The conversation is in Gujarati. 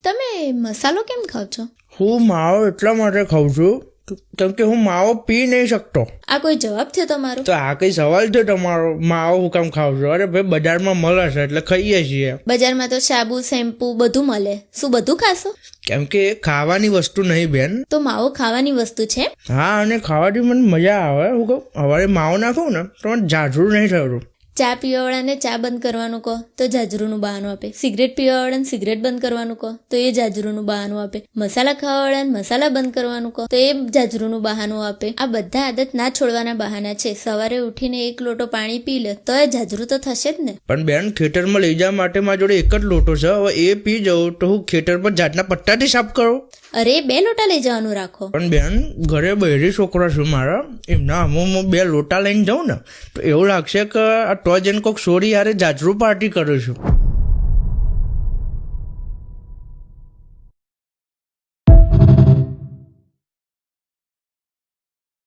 તમે મસાલો કેમ ખાવ છો? હું માવો એટલા માટે ખાઉં છું કેમ કે હું માવો પી નહીં શકતો. આ કોઈ જવાબ થયો તમારો? તો આ કઈ સવાલ છે તમારો? માવો હું કામ ખાવ છું? અરે ભાઈ, બજારમાં મળે છે એટલે ખાઈએ છીએ. બજારમાં તો સાબુ, શેમ્પુ બધું મળે. શું બધું ખાશો? કેમ કે એ ખાવાની વસ્તુ નહીં બેન. તો માવો ખાવાની વસ્તુ છે? હા, અને ખાવાથી મને મજા આવે. હું કહું હવે માવો નાખું ને તો મને જાજરું નહીં થયું. ચા પીવાવાળાને ચા બંધ કરવાનું કહો તો જાજરૂનું બહાનું આપે. સિગરેટ પીવાવાળાને સિગરેટ બંધ કરવાનું કહો તો એ જાજરૂનું બહાનું આપે. મસાલા ખાવાવાળાને મસાલા બંધ કરવાનું કહો તો એ જાજરૂનું બહાનું આપે. આ બધા આદત ના છોડવાના બહાના છે. સવારે ઉઠીને 1 લોટો પાણી પી લે તો એ જાજરૂ તો થશે જ ને. પણ બેન, ખેતરમાં લઈ જવા માટે મારા જોડે એક જ લોટો છે. હવે એ પી જાઉં તો હું ખેતર પર જાતના પટ્ટાથી સાફ કરું? અરે 2 લોટા લઈ જવાનું રાખો. પણ બેન, ઘરે બહેરી છોકરા છું મારા, એમના હું 2 લોટા લઈને જાઉં ને તો એવું લાગશે કે આ તો જેને કોઈક સોરી યારે જાજરૂ પાર્ટી કરું છું.